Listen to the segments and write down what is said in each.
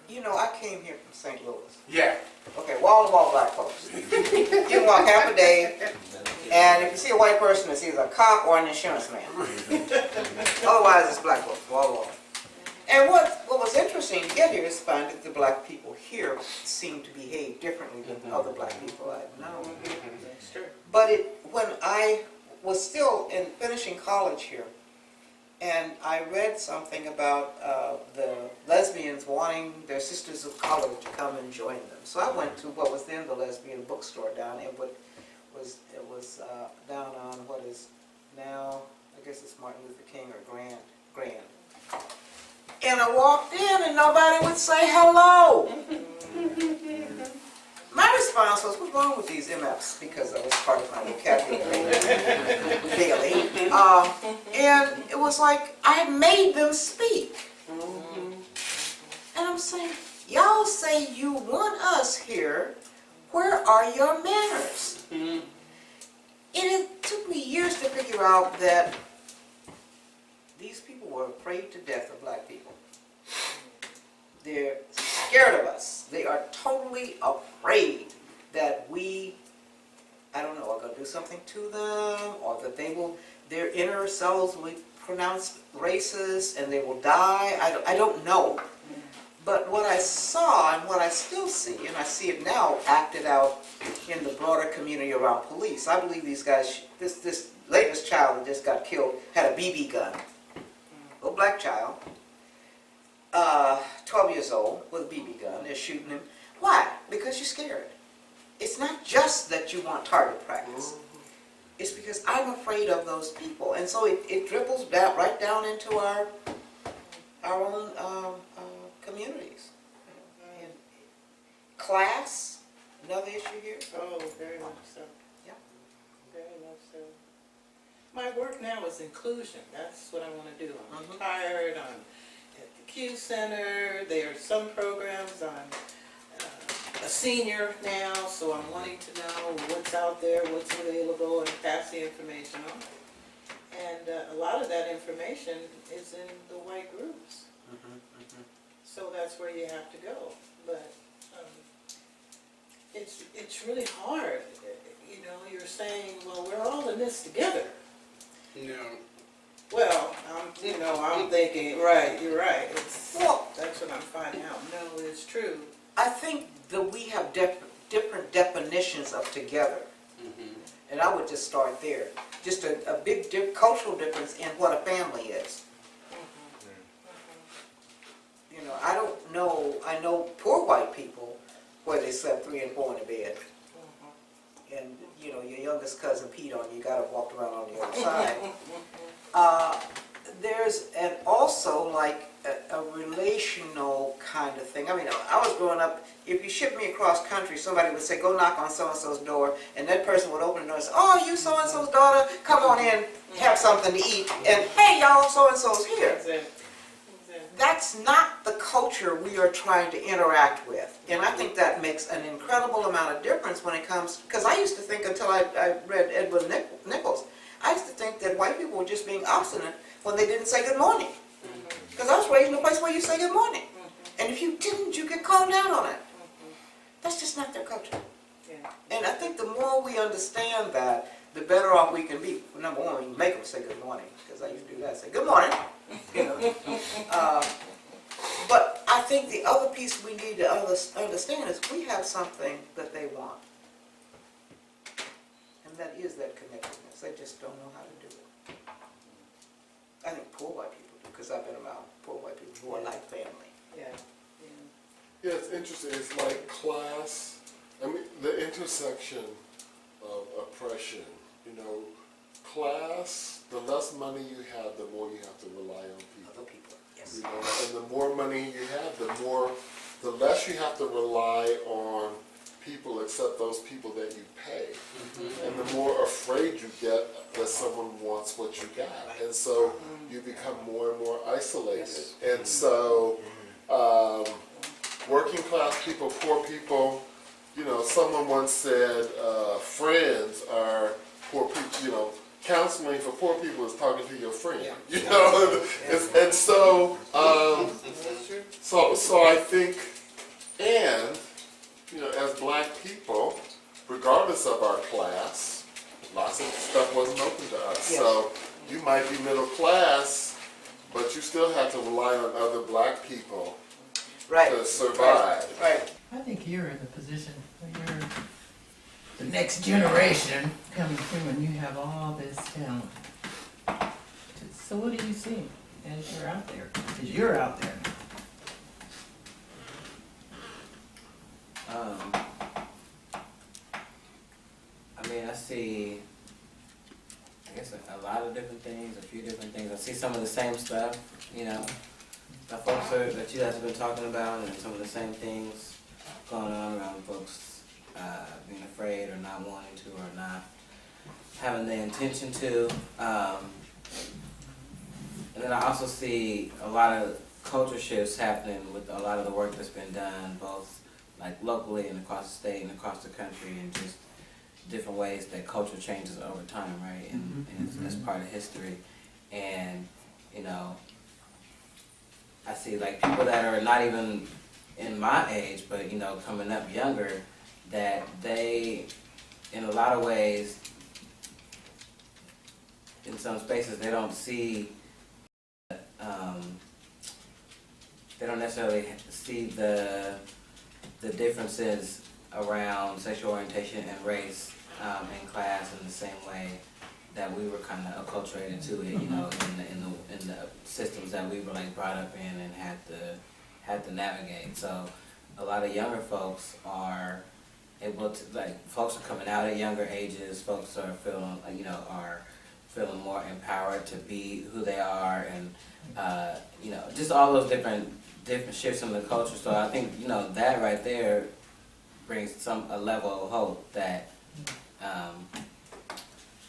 You know, I came here from St. Louis. Yeah. Okay, wall-to-wall black folks. You can walk half a day, and if you see a white person, it's either a cop or an insurance man. Otherwise, it's black folks, wall-to-wall. And what was interesting to get here is to find that the black people here seem to behave differently than other black people I've known. That's true. But when I was still in finishing college here, and I read something about the lesbians wanting their sisters of color to come and join them. So I went to what was then the lesbian bookstore down in what was down on what is now, I guess it's Martin Luther King or Grand. And I walked in and nobody would say hello. My response was, what's wrong with these MFs? Because that was part of my vocabulary daily. And it was like, I had made them speak. And I'm saying, y'all say you want us here. Where are your manners? And it took me years to figure out that these people were afraid to death of black people. They're scared of us. They are totally afraid that we, I don't know, are going to do something to them, or that their inner selves will be pronounced racist and they will die. I don't know. But what I saw and what I still see, and I see it now acted out in the broader community around police. I believe these guys, this latest child that just got killed had a BB gun. A little black child. 12 years old with a BB gun. They're shooting him. Why? Because you're scared. It's not just that you want target practice. It's because I'm afraid of those people. And so it dribbles down, right down into our own communities. And class, another issue here. Oh, very much so. Yeah. Very much so. My work now is inclusion. That's what I want to do. I'm retired. I'm at the Q Center. There are some programs. I'm a senior now, so I'm wanting to know what's out there, what's available, and pass the information on. And a lot of that information is in the white groups. So that's where you have to go. But it's really hard. You know, you're saying, well, we're all in this together. No. Well, I'm thinking, right, you're right. That's what I'm finding out. No, it's true. I think that we have different definitions of together. And I would just start there. Just a big cultural difference in what a family is. You know, I don't know, I know poor white people where they slept 3 and 4 in a bed. And, you know, your youngest cousin peed on you, got to walk around on the other side. There's also like a relational kind of thing. I mean, I was growing up, if you shipped me across country, somebody would say, go knock on so-and-so's door, and that person would open the door and say, oh, you so-and-so's daughter, come on in, have something to eat, and hey, y'all, so-and-so's here. That's not the culture we are trying to interact with. And I think that makes an incredible amount of difference when it comes, because I used to think until I read Edward Nichols, I used to think that white people were just being obstinate when they didn't say good morning. Because I was raised in a place where you say good morning. And if you didn't, you get called out on it. That's just not their culture. And I think the more we understand that, the better off we can be. Well, number one, we make them say good morning, because I used to do that, say good morning. You know. But I think the other piece we need to understand is we have something that they want. And that is that connectedness. They just don't know how to do it. I think poor white people do, because I've been around poor white people who are like family. Yeah, it's interesting. It's like class. I mean, the intersection of oppression. You know, class, the less money you have, the more you have to rely on people. Other people, yes. You know, and the more money you have, the less you have to rely on people except those people that you pay. And the more afraid you get that someone wants what you got. And so you become more and more isolated. And so working class people, poor people, you know, someone once said friends are poor people, you know, counseling for poor people is talking to your friend, you know, and so I think And, you know, as black people, regardless of our class, lots of stuff wasn't open to us. Yes. So you might be middle class, but you still have to rely on other black people Right. to survive. Right. I think you're in the position where you're the next generation coming through and you have all this talent. So what do you see as you're out there? Because you're out there. I mean, I see, I guess, a lot of different things, a few different things. I see some of the same stuff, you know, the folks that you guys have been talking about, and some of the same things going on around folks being afraid or not wanting to or not having the intention to. And then I also see a lot of culture shifts happening with a lot of the work that's been done, both like locally and across the state and across the country, and just different ways that culture changes over time, right? And it's part of history. And, you know, I see like people that are not even in my age, but, you know, coming up younger, that they, in a lot of ways, in some spaces, they don't see, they don't necessarily see the differences around sexual orientation and race in class in the same way that we were kind of acculturated to it, you know, in the systems that we were like brought up in and had to navigate. So a lot of younger folks are able to, like, folks are coming out at younger ages. Folks are feeling, you know, are feeling more empowered to be who they are, and you know, just all those different shifts in the culture. So I think, you know, that right there brings a level of hope that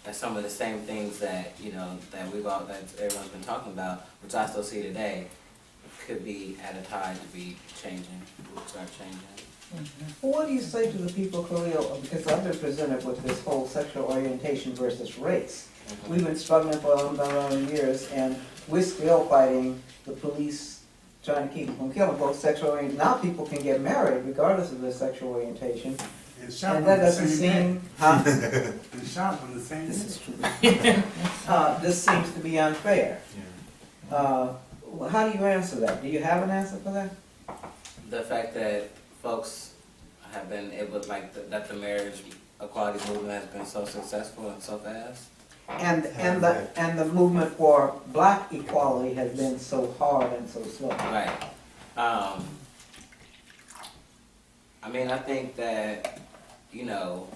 that some of the same things that, you know, that everyone's been talking about, which I still see today, could be at a time to be changing, start changing. Well, what do you say to the people, Khalil, because I've been presented with this whole sexual orientation versus race. We've been struggling for a number of years, and we're still fighting the police trying to keep them from killing both sexual orientation. Now people can get married regardless of their sexual orientation. And that doesn't seem, huh? And shot on the same This day. is true. This seems to be unfair. How do you answer that? Do you have an answer for that? The fact that folks have been able, like, that the marriage equality movement has been so successful and so fast. And the movement for black equality has been so hard and so slow. Right. I mean, I think that, you know,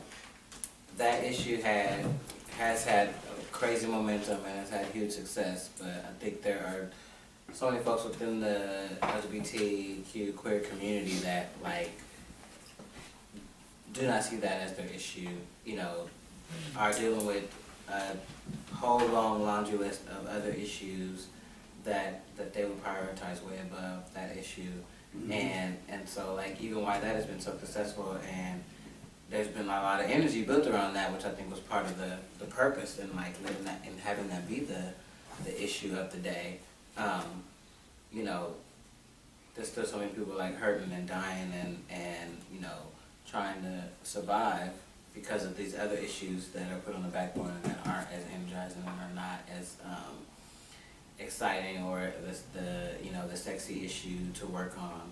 that issue has had crazy momentum and has had huge success, but I think there are so many folks within the LGBTQ queer community that, like, do not see that as their issue, you know, are dealing with a whole long laundry list of other issues that they would prioritize way above that issue. And so, like, even why that has been so successful, and there's been a lot of energy built around that, which I think was part of the purpose in, like, living that and having that be the issue of the day. You know, there's still so many people, like, hurting and dying and you know, trying to survive because of these other issues that are put on the back burner that aren't as energizing and are not as exciting, or the sexy issue to work on.